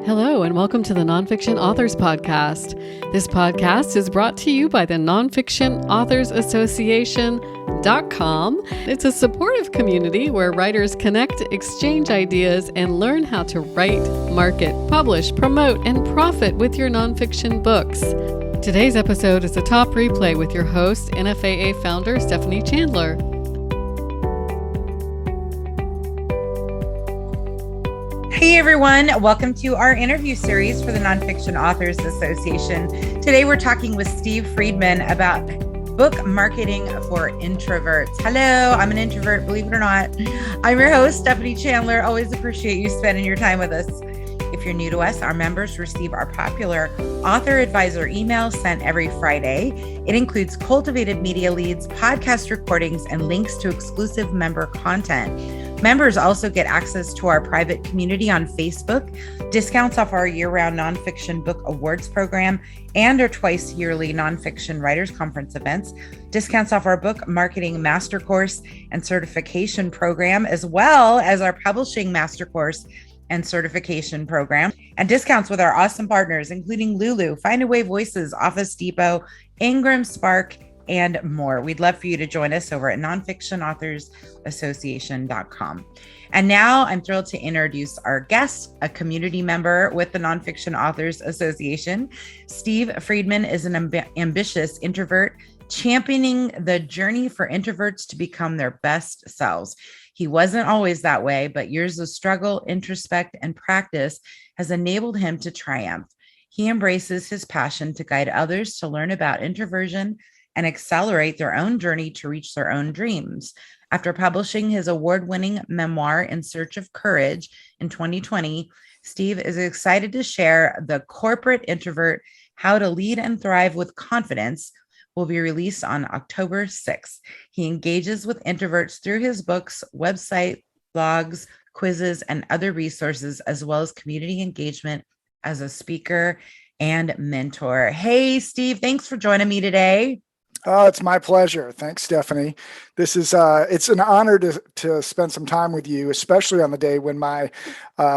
Hello, and welcome to the Nonfiction Authors Podcast. This podcast is brought to you by the Nonfiction Authors Association.com. It's a supportive community where writers connect, exchange ideas, and learn how to write, market, publish, promote, and profit with your nonfiction books. Today's episode is a top replay with your host, NFAA founder Stephanie Chandler. Hey everyone, welcome to our interview series for the Nonfiction Authors Association. Today we're talking with Steve Friedman about book marketing for introverts. Hello, I'm an introvert, believe it or not. I'm your host, Stephanie Chandler. Always appreciate you spending your time with us. If you're new to us, our members receive our popular author advisor email sent every Friday. It includes cultivated media leads, podcast recordings, and links to exclusive member content. Members also get access to our private community on Facebook, discounts off our year-round nonfiction book awards program, and our twice yearly nonfiction writers conference events, discounts off our book marketing master course and certification program, as well as our publishing master course and certification program, and discounts with our awesome partners, including Lulu, Findaway Voices, Office Depot, Ingram Spark, and more. We'd love for you to join us over at nonfictionauthorsassociation.com. And now I'm thrilled to introduce our guest, a community member with the Nonfiction Authors Association. Steve Friedman is an ambitious introvert championing the journey for introverts to become their best selves. He wasn't always that way, but years of struggle, introspect, and practice has enabled him to triumph. He embraces his passion to guide others to learn about introversion and accelerate their own journey to reach their own dreams. After publishing his award-winning memoir, In Search of Courage, in 2020, Steve is excited to share The Corporate Introvert, How to Lead and Thrive with Confidence, will be released on October 6th. He engages with introverts through his books, website, blogs, quizzes, and other resources, as well as community engagement as a speaker and mentor. Hey, Steve, thanks for joining me today. Oh, it's my pleasure. Thanks, Stephanie. This is it's an honor to spend some time with you, especially on the day when my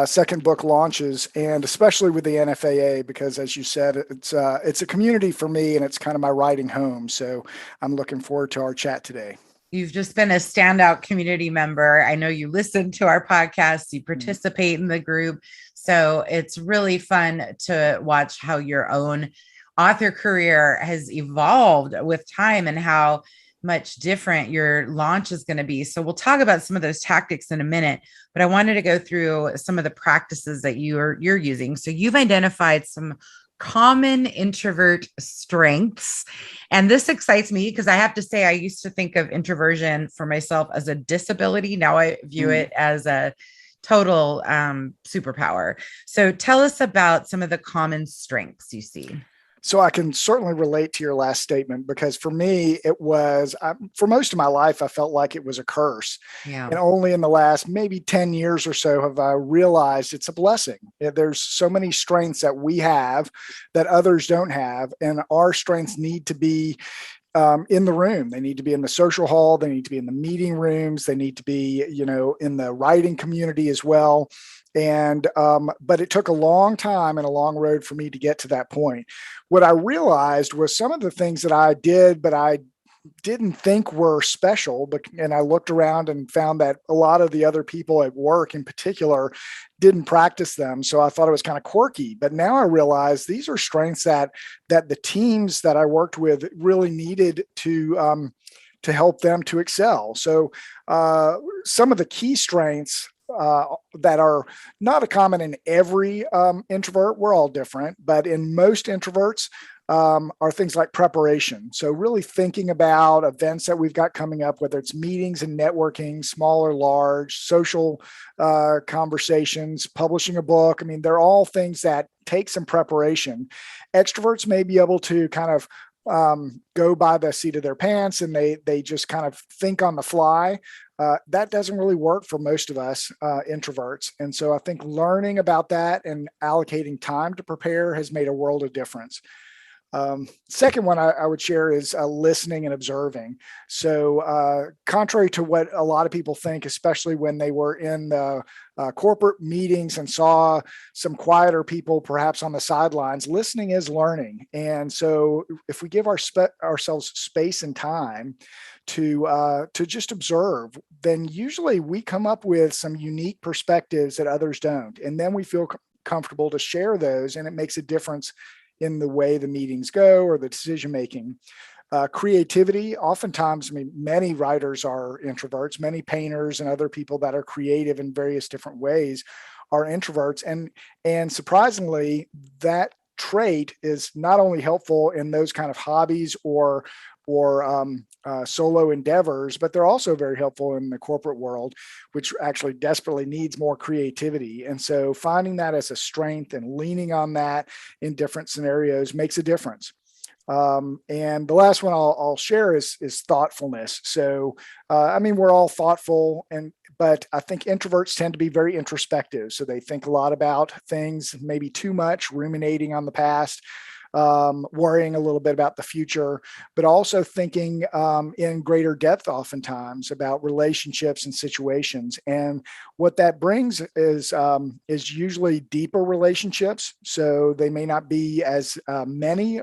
second book launches, and especially with the NFAA, because as you said, it's a community for me, and it's kind of my writing home. So I'm looking forward to our chat today. You've just been a standout community member. I know you listen to our podcast, you participate in the group. So it's really fun to watch how your own author career has evolved with time and how much different your launch is going to be. So we'll talk about some of those tactics in a minute, but I wanted to go through some of the practices that you're using. So you've identified some common introvert strengths. And this excites me because I have to say, I used to think of introversion for myself as a disability. Now I view it as a total superpower. So tell us about some of the common strengths you see. So I can certainly relate to your last statement, because for me, it was, for most of my life, I felt like it was a curse. Yeah. And only in the last maybe 10 years or so have I realized it's a blessing. There's so many strengths that we have that others don't have. And our strengths need to be in the room. They need to be in the social hall. They need to be in the meeting rooms. They need to be, in the writing community as well. And, but it took a long time and a long road for me to get to that point. What I realized was some of the things that I did, but I didn't think were special, and I looked around and found that a lot of the other people at work in particular didn't practice them. So I thought it was kind of quirky, but now I realize these are strengths that the teams that I worked with really needed to help them to excel. So some of the key strengths that are not common in every introvert. We're all different, but in most introverts are things like preparation. So really thinking about events that we've got coming up, whether it's meetings and networking, small or large, social conversations, publishing a book. I mean, they're all things that take some preparation. Extroverts may be able to kind of go by the seat of their pants, and they just kind of think on the fly. That doesn't really work for most of us introverts. And so I think learning about that and allocating time to prepare has made a world of difference. Second one I would share is listening and observing. So contrary to what a lot of people think, especially when they were in the corporate meetings and saw some quieter people perhaps on the sidelines, listening is learning. And so if we give ourselves space and time to just observe, then usually we come up with some unique perspectives that others don't. And then we feel comfortable to share those, and it makes a difference in the way the meetings go or the decision making. Creativity, oftentimes, I mean, many writers are introverts, many painters and other people that are creative in various different ways are introverts. And surprisingly, that trait is not only helpful in those kind of hobbies or solo endeavors, but they're also very helpful in the corporate world, which actually desperately needs more creativity. And so finding that as a strength and leaning on that in different scenarios makes a difference. And the last one I'll share is thoughtfulness. So, I mean, we're all thoughtful, but I think introverts tend to be very introspective. So they think a lot about things, maybe too much, ruminating on the past, worrying a little bit about the future, but also thinking in greater depth oftentimes about relationships and situations. And what that brings is usually deeper relationships. So they may not be as many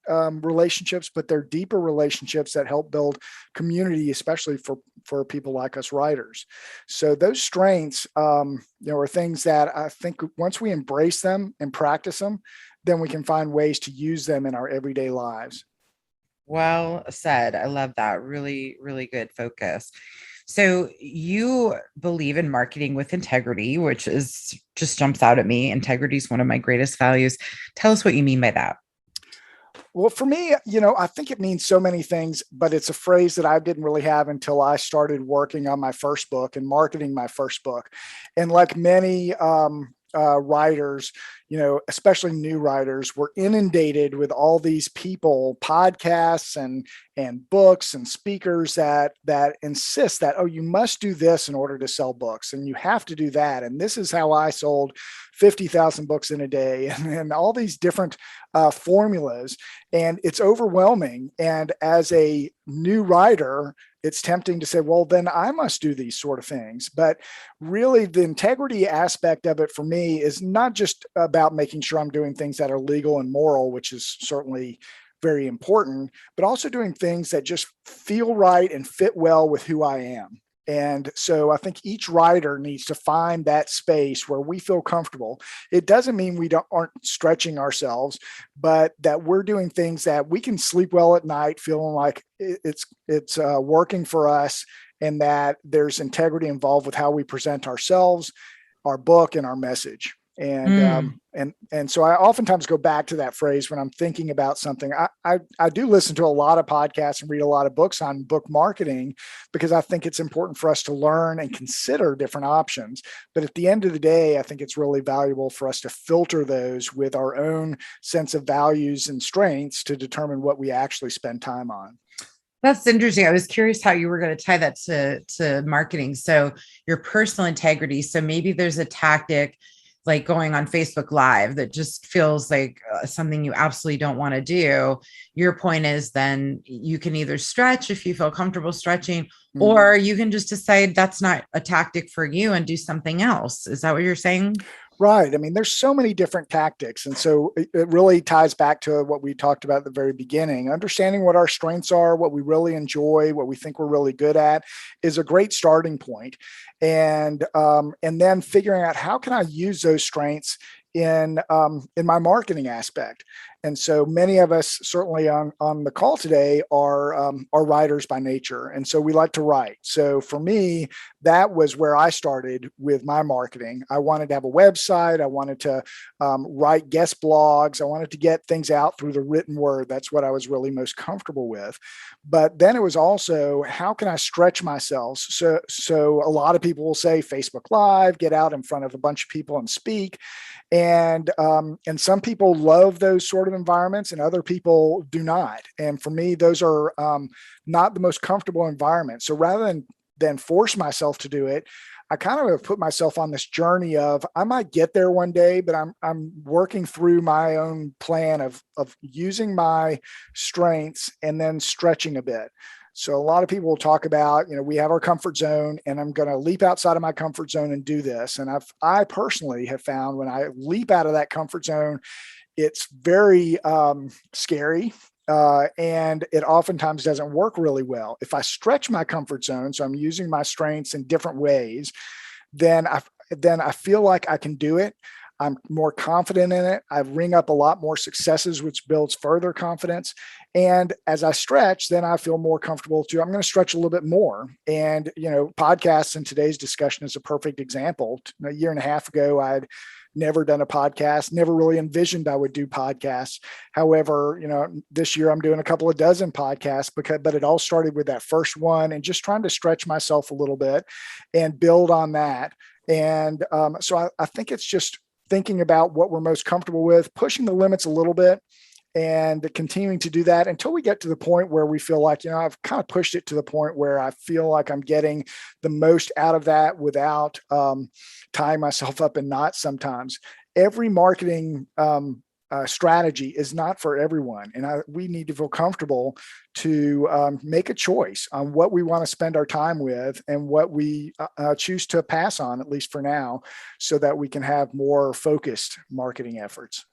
relationships, but they're deeper relationships that help build community, especially for people like us writers. So those strengths, are things that I think once we embrace them and practice them, then we can find ways to use them in our everyday lives. Well said. I love that. Really, really good focus. So you believe in marketing with integrity, which is just jumps out at me. Integrity is one of my greatest values. Tell us what you mean by that. Well, for me, I think it means so many things, but it's a phrase that I didn't really have until I started working on my first book and marketing my first book. And like many writers, especially new writers, were inundated with all these people, podcasts and books and speakers that insist that, oh, you must do this in order to sell books, and you have to do that. And this is how I sold 50,000 books in a day, and all these different formulas. And it's overwhelming. And as a new writer, it's tempting to say, well, then I must do these sort of things. But really, the integrity aspect of it for me is not just about making sure I'm doing things that are legal and moral, which is certainly very important, but also doing things that just feel right and fit well with who I am. And so I think each writer needs to find that space where we feel comfortable. It doesn't mean we aren't stretching ourselves, but that we're doing things that we can sleep well at night, feeling like it's working for us, and that there's integrity involved with how we present ourselves, our book, and our message. And so I oftentimes go back to that phrase when I'm thinking about something. I do listen to a lot of podcasts and read a lot of books on book marketing, because I think it's important for us to learn and consider different options. But at the end of the day, I think it's really valuable for us to filter those with our own sense of values and strengths to determine what we actually spend time on. That's interesting. I was curious how you were going to tie that to marketing. So your personal integrity. So maybe there's a tactic like going on Facebook Live that just feels like something you absolutely don't want to do. Your point is then you can either stretch if you feel comfortable stretching, or you can just decide that's not a tactic for you and do something else. Is that what you're saying? Right. I mean, there's so many different tactics. And so it really ties back to what we talked about at the very beginning. Understanding what our strengths are, what we really enjoy, what we think we're really good at is a great starting point. And then figuring out how can I use those strengths in my marketing aspect. And so many of us, certainly on the call today, are writers by nature. And so we like to write. So for me, that was where I started with my marketing. I wanted to have a website. I wanted to write guest blogs. I wanted to get things out through the written word. That's what I was really most comfortable with. But then it was also, how can I stretch myself? So a lot of people will say Facebook Live, get out in front of a bunch of people and speak. And some people love those sort of environments and other people do not. And for me, those are not the most comfortable environments. So rather than force myself to do it, I kind of have put myself on this journey of I might get there one day, but I'm working through my own plan of using my strengths and then stretching a bit. So a lot of people will talk about, we have our comfort zone, and I'm going to leap outside of my comfort zone and do this. And I personally have found when I leap out of that comfort zone, it's very scary. And it oftentimes doesn't work really well. If I stretch my comfort zone, so I'm using my strengths in different ways, then I feel like I can do it. I'm more confident in it. I ring up a lot more successes, which builds further confidence. And as I stretch, then I feel more comfortable too. I'm going to stretch a little bit more. And, podcasts in today's discussion is a perfect example. A year and a half ago, I'd never done a podcast, never really envisioned I would do podcasts. However, this year I'm doing a couple of dozen podcasts but it all started with that first one and just trying to stretch myself a little bit and build on that. And so I think it's just thinking about what we're most comfortable with, pushing the limits a little bit, and continuing to do that until we get to the point where we feel like, I've kind of pushed it to the point where I feel like I'm getting the most out of that without tying myself up in knots sometimes. Every marketing strategy is not for everyone. And we need to feel comfortable to make a choice on what we want to spend our time with and what we choose to pass on, at least for now, so that we can have more focused marketing efforts.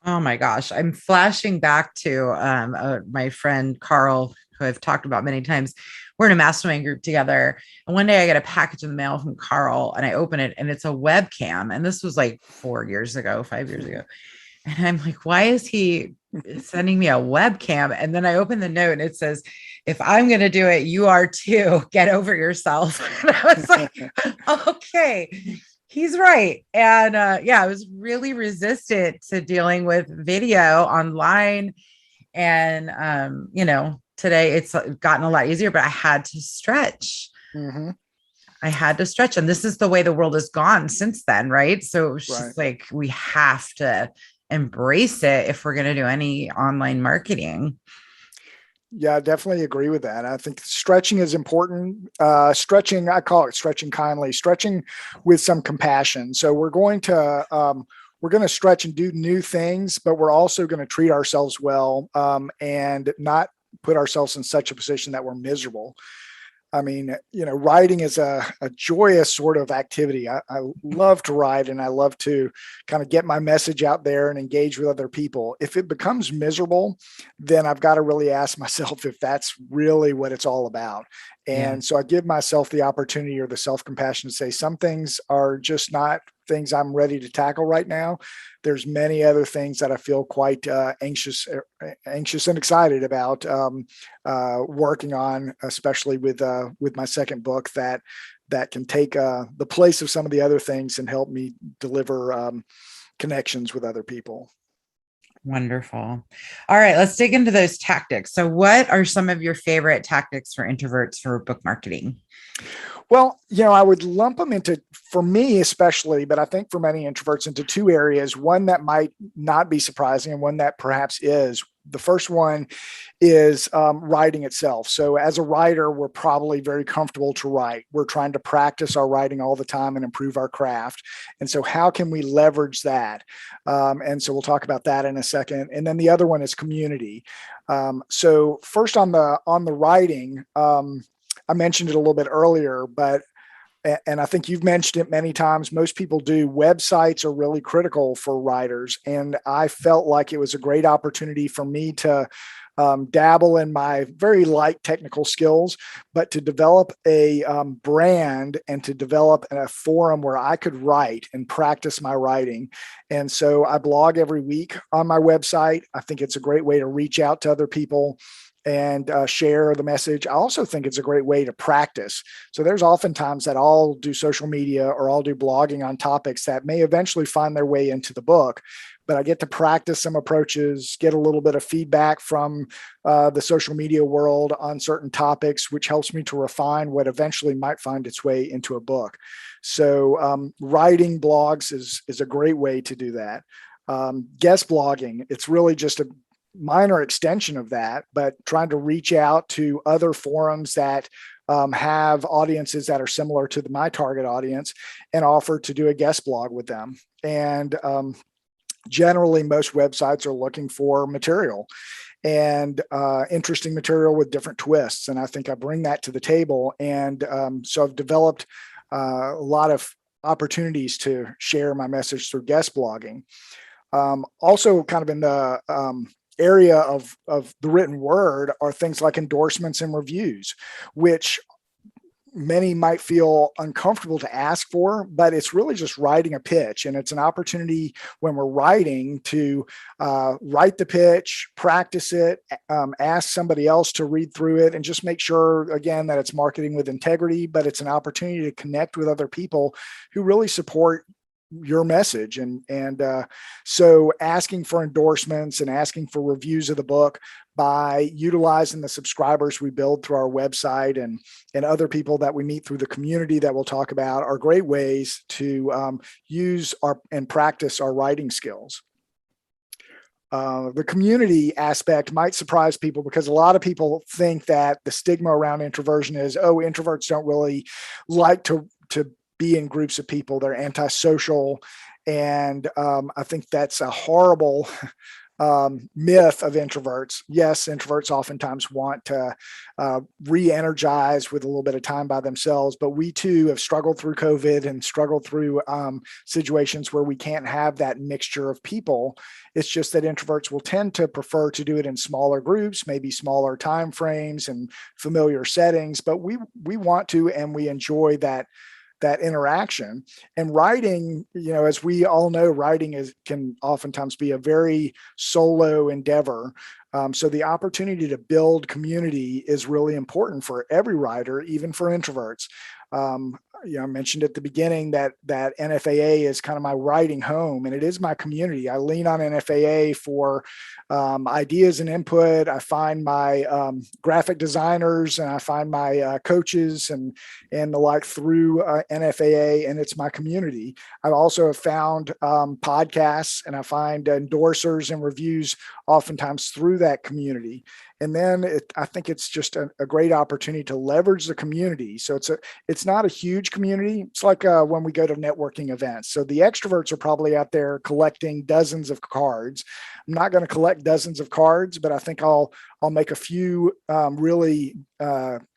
Oh my gosh. I'm flashing back to my friend Carl, who I've talked about many times. We're in a mastermind group together. And one day I get a package in the mail from Carl and I open it and it's a webcam. And this was like 5 years ago. And I'm like, why is he sending me a webcam? And then I open the note and it says, if I'm going to do it, you are too. Get over yourself. And I was like, okay, he's right. And I was really resistant to dealing with video online. And, today it's gotten a lot easier, but I had to stretch. Mm-hmm. I had to stretch. And this is the way the world has gone since then. Right. So it was just like, we have to embrace it if we're going to do any online marketing. Yeah, I definitely agree with that. I think stretching is important. Stretching, I call it stretching kindly, stretching with some compassion. So we're going to stretch and do new things, but we're also going to treat ourselves well and not put ourselves in such a position that we're miserable. I mean, writing is a joyous sort of activity. I love to write and I love to kind of get my message out there and engage with other people. If it becomes miserable, then I've got to really ask myself if that's really what it's all about. And so I give myself the opportunity or the self-compassion to say some things are just not things I'm ready to tackle right now. There's many other things that I feel quite anxious and excited about working on, especially with my second book that can take the place of some of the other things and help me deliver connections with other people. Wonderful. All right, let's dig into those tactics. So what are some of your favorite tactics for introverts for book marketing? Well, I would lump them into, for me especially, but I think for many introverts, into two areas, one that might not be surprising and one that perhaps is. The first one is writing itself. So as a writer, we're probably very comfortable to write. We're trying to practice our writing all the time and improve our craft. And so how can we leverage that? And so we'll talk about that in a second. And then the other one is community. So first on the writing, I mentioned it a little bit earlier, and I think you've mentioned it many times. Most people do. Websites are really critical for writers. And I felt like it was a great opportunity for me to dabble in my very light technical skills, but to develop a brand and to develop a forum where I could write and practice my writing. And so I blog every week on my website. I think it's a great way to reach out to other people and share the message. I also think it's a great way to practice. So there's oftentimes that I'll do social media or I'll do blogging on topics that may eventually find their way into the book, but I get to practice some approaches, get a little bit of feedback from the social media world on certain topics, which helps me to refine what eventually might find its way into a book. So writing blogs is a great way to do that. Guest blogging, it's really just a minor extension of that, but trying to reach out to other forums that have audiences that are similar to my target audience and offer to do a guest blog with them. And generally, most websites are looking for material and interesting material with different twists. And I think I bring that to the table. And so I've developed a lot of opportunities to share my message through guest blogging. Also, kind of in the area of the written word are things like endorsements and reviews, which many might feel uncomfortable to ask for, but it's really just writing a pitch. And it's an opportunity when we're writing to write the pitch, practice it, ask somebody else to read through it, and just make sure, again, that it's marketing with integrity, but it's an opportunity to connect with other people who really support your message. And so asking for endorsements and asking for reviews of the book by utilizing the subscribers we build through our website and other people that we meet through the community that we'll talk about are great ways to use and practice our writing skills. The community aspect might surprise people because a lot of people think that the stigma around introversion is, oh, introverts don't really like to be in groups of people. They're antisocial. And I think that's a horrible myth of introverts. Yes, introverts oftentimes want to re-energize with a little bit of time by themselves, but we too have struggled through COVID and struggled through situations where we can't have that mixture of people. It's just that introverts will tend to prefer to do it in smaller groups, maybe smaller time frames and familiar settings, but we want to, and we enjoy that interaction. And writing, as we all know, writing can oftentimes be a very solo endeavor. So the opportunity to build community is really important for every writer, even for introverts. I mentioned at the beginning that NFAA is kind of my writing home, and it is my community. I lean on NFAA for ideas and input. I find my graphic designers and I find my coaches and the like through NFAA, and it's my community. I also have found podcasts, and I find endorsers and reviews oftentimes through that community. And then I think it's just a great opportunity to leverage the community. So it's not a huge community. It's like when we go to networking events. So the extroverts are probably out there collecting dozens of cards. I'm not going to collect dozens of cards, but I think I'll make a few really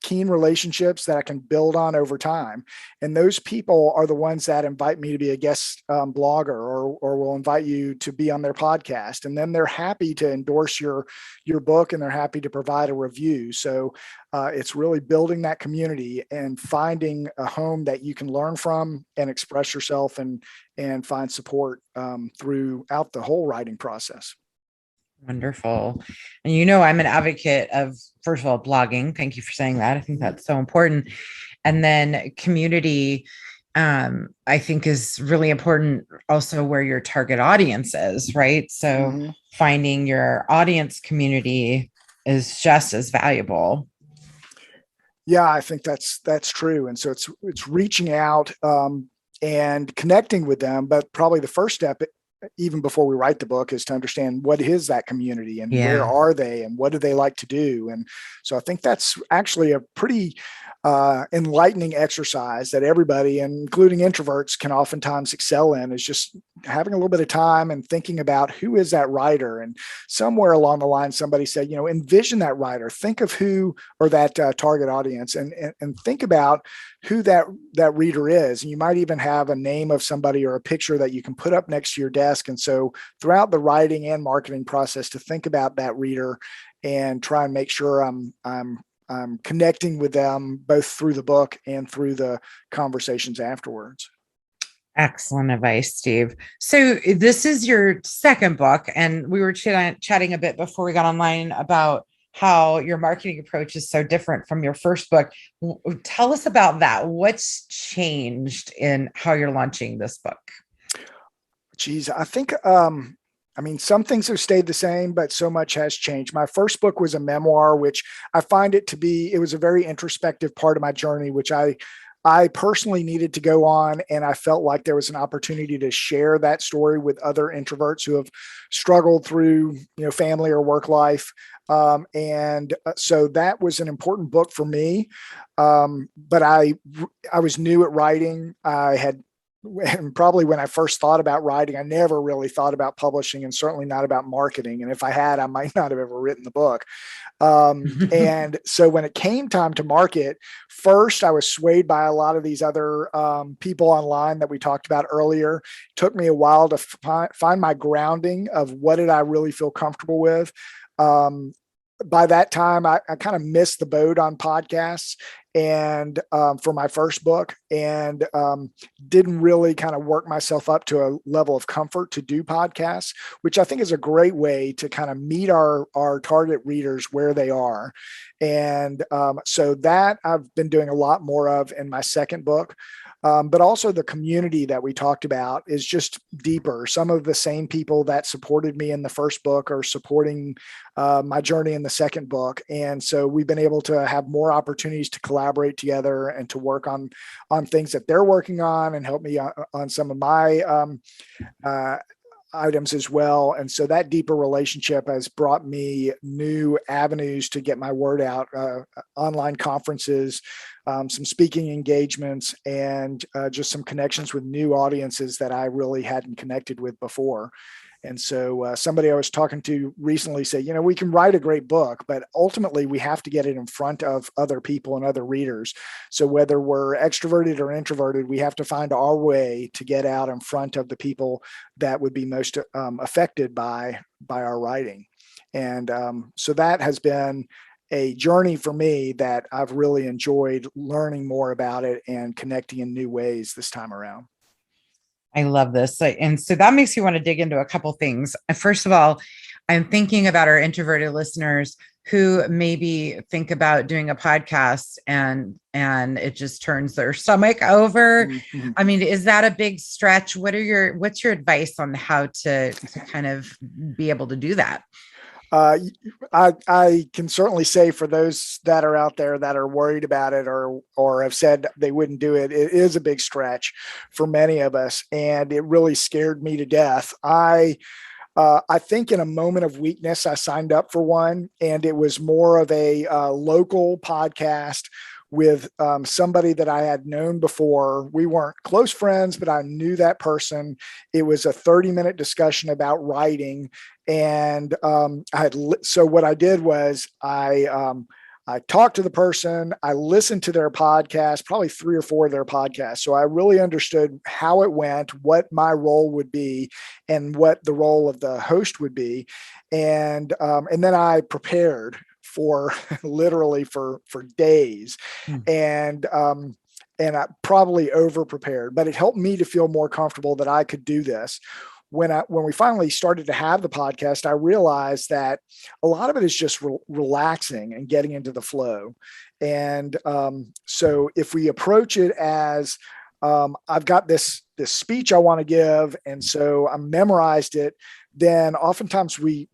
keen relationships that I can build on over time. And those people are the ones that invite me to be a guest blogger or will invite you to be on their podcast. And then they're happy to endorse your book, and they're happy to provide a review. So it's really building that community and finding a home that you can learn from and express yourself and find support throughout the whole writing process. Wonderful. And I'm an advocate of, first of all, blogging. Thank you for saying that. I think that's so important. And then community, I think, is really important also where your target audience is, right? So finding your audience community is just as valuable. Yeah, I think that's true. And so it's reaching out and connecting with them. But probably the first step, even before we write the book, is to understand what is that community and where are they and what do they like to do. And so I think that's actually a pretty enlightening exercise that everybody, including introverts, can oftentimes excel in, is just having a little bit of time and thinking about who is that writer. And somewhere along the line, somebody said, envision that writer, think of who, or that target audience, and think about who that reader is. And you might even have a name of somebody or a picture that you can put up next to your desk. And so throughout the writing and marketing process, to think about that reader and try and make sure I'm connecting with them both through the book and through the conversations afterwards. Excellent advice, Steve. So this is your second book, and we were chatting a bit before we got online about how your marketing approach is so different from your first book. Tell us about that. What's changed in how you're launching this book? Geez, I think, some things have stayed the same, but so much has changed. My first book was a memoir, which I find it was a very introspective part of my journey, which I personally needed to go on. And I felt like there was an opportunity to share that story with other introverts who have struggled through, family or work life, So that was an important book for me. But I was new at writing. And probably when I first thought about writing, I never really thought about publishing and certainly not about marketing. And if I had, I might not have ever written the book. And so when it came time to market, first I was swayed by a lot of these other people online that we talked about earlier. It took me a while to find my grounding of what did I really feel comfortable with. By that time, I kind of missed the boat on podcasts and for my first book, and didn't really kind of work myself up to a level of comfort to do podcasts, which I think is a great way to kind of meet our target readers where they are. And so that I've been doing a lot more of in my second book. But also the community that we talked about is just deeper. Some of the same people that supported me in the first book are supporting my journey in the second book. And so we've been able to have more opportunities to collaborate together and to work on things that they're working on and help me on some of my items as well. And so that deeper relationship has brought me new avenues to get my word out, online conferences, some speaking engagements, and just some connections with new audiences that I really hadn't connected with before. And so somebody I was talking to recently said, we can write a great book, but ultimately we have to get it in front of other people and other readers. So whether we're extroverted or introverted, we have to find our way to get out in front of the people that would be most affected by our writing. And so that has been a journey for me that I've really enjoyed learning more about it and connecting in new ways this time around. I love this. And so that makes me want to dig into a couple things. First of all, I'm thinking about our introverted listeners who maybe think about doing a podcast and it just turns their stomach over. Mm-hmm. I mean, is that a big stretch? What's your advice on how to kind of be able to do that? I can certainly say for those that are out there that are worried about it or have said they wouldn't do it, it is a big stretch for many of us, and it really scared me to death. I think in a moment of weakness, I signed up for one, and it was more of a local podcast with somebody that I had known before. We weren't close friends, but I knew that person. It was a 30-minute discussion about writing. And so what I did was I talked to the person, I listened to their podcast, probably 3 or 4 of their podcasts. So I really understood how it went, what my role would be, and what the role of the host would be. And then I prepared for literally for days. And I probably over prepared, but it helped me to feel more comfortable that I could do this. When we finally started to have the podcast, I realized that a lot of it is just relaxing and getting into the flow. And so if we approach it as I've got this speech I want to give, and so I memorized it, then oftentimes we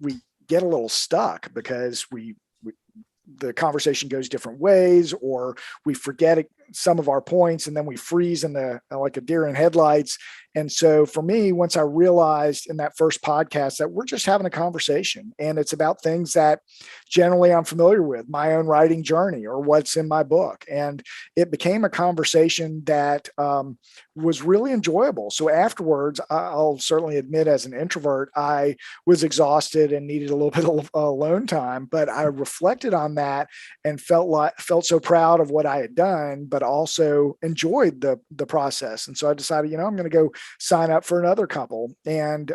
get a little stuck because the conversation goes different ways, or we forget some of our points, and then we freeze like a deer in headlights. And so for me, once I realized in that first podcast that we're just having a conversation and it's about things that generally I'm familiar with, my own writing journey or what's in my book. And it became a conversation that was really enjoyable. So afterwards, I'll certainly admit as an introvert, I was exhausted and needed a little bit of alone time, but I reflected on that and felt so proud of what I had done, but also enjoyed the process. And so I decided, I'm going to go sign up for another couple. And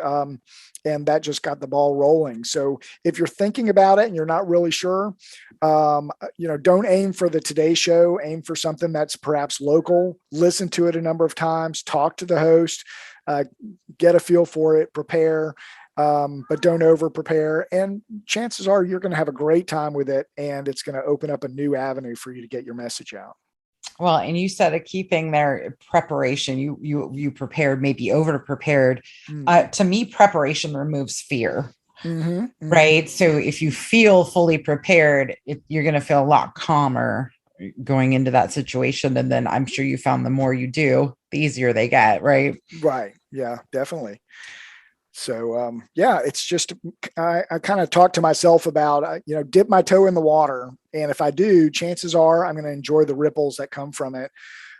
that just got the ball rolling. So if you're thinking about it and you're not really sure, don't aim for the Today Show, aim for something that's perhaps local, listen to it a number of times, talk to the host, get a feel for it, prepare, but don't over prepare. And chances are you're going to have a great time with it, and it's going to open up a new avenue for you to get your message out. Well, and you said a key thing there, preparation. You prepared, maybe over prepared. To me, preparation removes fear. Mm-hmm, mm-hmm. Right. So if you feel fully prepared, you're going to feel a lot calmer going into that situation. And then I'm sure you found the more you do, the easier they get. Right. Right. Yeah, definitely. Yeah, it's just, I kind of talk to myself about, dip my toe in the water. And if I do, chances are I'm going to enjoy the ripples that come from it.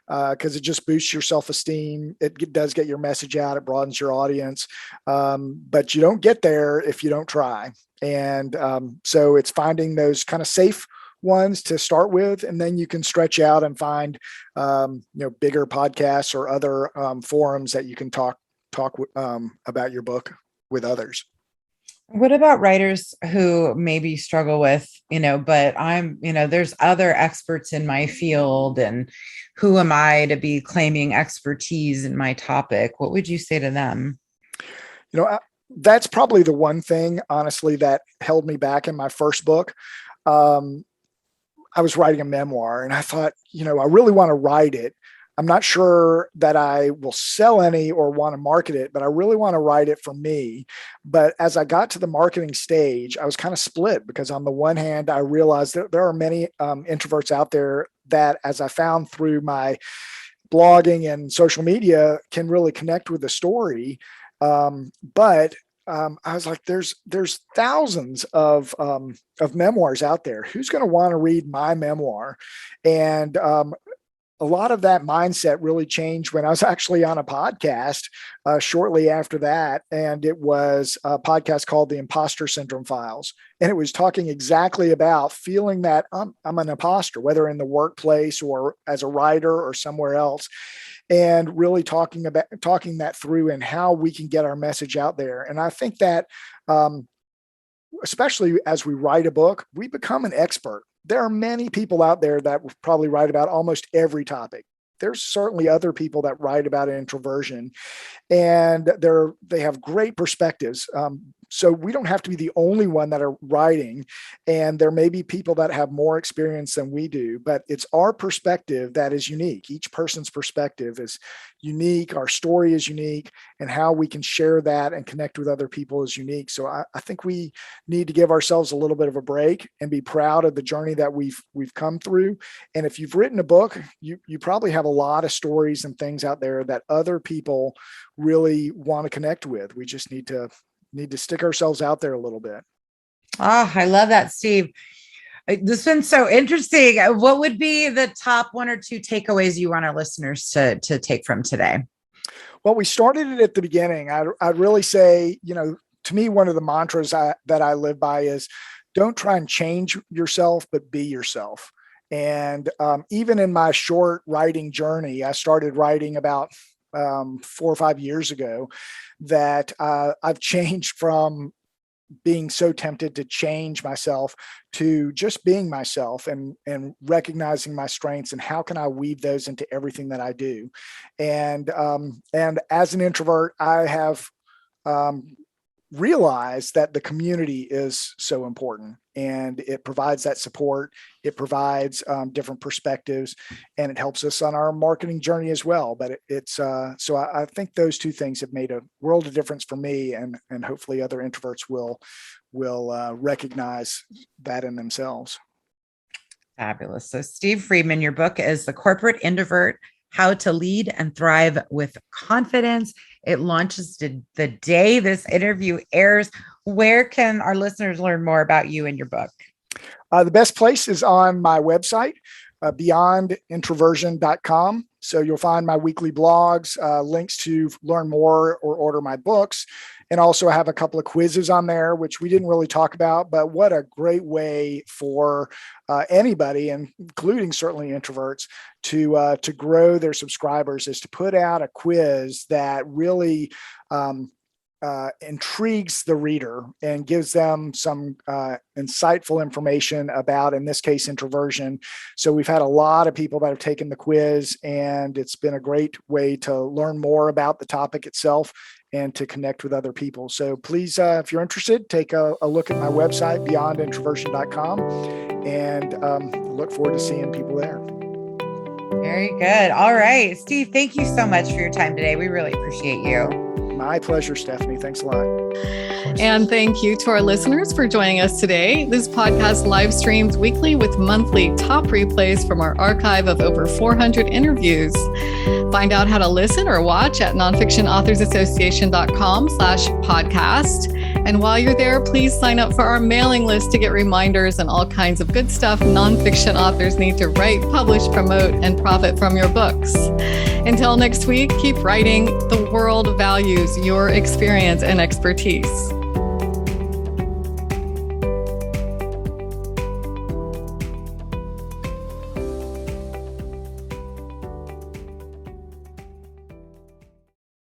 Because it just boosts your self-esteem. It does get your message out. It broadens your audience. But you don't get there if you don't try. And so it's finding those kind of safe ones to start with, and then you can stretch out and find bigger podcasts or other forums that you can talk about your book with others. What about writers who maybe struggle with, but there's other experts in my field, and who am I to be claiming expertise in my topic? What would you say to them? That's probably the one thing, honestly, that held me back in my first book. I was writing a memoir and I thought, I really want to write it. I'm not sure that I will sell any or want to market it, but I really want to write it for me. But as I got to the marketing stage, I was kind of split, because on the one hand, I realized that there are many introverts out there that, as I found through my blogging and social media, can really connect with the story. But I was like, there's thousands of memoirs out there. Who's going to want to read my memoir? And a lot of that mindset really changed when I was actually on a podcast shortly after that. And it was a podcast called The Imposter Syndrome Files. And it was talking exactly about feeling that I'm an imposter, whether in the workplace or as a writer or somewhere else. And really talking that through and how we can get our message out there. And I think that, especially as we write a book, we become an expert. There are many people out there that will probably write about almost every topic. There's certainly other people that write about introversion, and they have great perspectives. So we don't have to be the only one that are writing, and there may be people that have more experience than we do, but it's our perspective that is unique. Each person's perspective is unique. Our story is unique, and how we can share that and connect with other people is unique. So I think we need to give ourselves a little bit of a break and be proud of the journey that we've come through. And if you've written a book, you probably have a lot of stories and things out there that other people really want to connect with. We just need to stick ourselves out there a little bit. Oh, I love that, Steve. This has been so interesting. What would be the top one or two takeaways you want our listeners to take from today? Well, we started it at the beginning. I'd really say, to me, one of the mantras that I live by is, don't try and change yourself, but be yourself. And even in my short writing journey, I started writing about 4 or 5 years ago, that I've changed from being so tempted to change myself to just being myself and recognizing my strengths and how can I weave those into everything that I do. And as an introvert, I have realized that the community is so important, and it provides that support. It provides different perspectives, and it helps us on our marketing journey as well. But so I think those two things have made a world of difference for me, and hopefully other introverts will recognize that in themselves. Fabulous. So Steve Friedman, your book is The Corporate Introvert: How to Lead and Thrive with Confidence. It launches the day this interview airs. Where can our listeners learn more about you and your book? The best place is on my website, beyondintroversion.com. So you'll find my weekly blogs, links to learn more or order my books. And also I have a couple of quizzes on there, which we didn't really talk about, but what a great way for anybody, including certainly introverts, to grow their subscribers, is to put out a quiz that really intrigues the reader and gives them some insightful information about, in this case, introversion. So we've had a lot of people that have taken the quiz, and it's been a great way to learn more about the topic itself and to connect with other people. So please, if you're interested, take a look at my website, beyondintroversion.com, and look forward to seeing people there. Very good. All right, Steve, thank you so much for your time today. We really appreciate you. My pleasure, Stephanie. Thanks a lot. And thank you to our listeners for joining us today. This podcast live streams weekly with monthly top replays from our archive of over 400 interviews. Find out how to listen or watch at nonfictionauthorsassociation.com/podcast. And while you're there, please sign up for our mailing list to get reminders and all kinds of good stuff nonfiction authors need to write, publish, promote, and profit from your books. Until next week, keep writing. The world values your experience and expertise.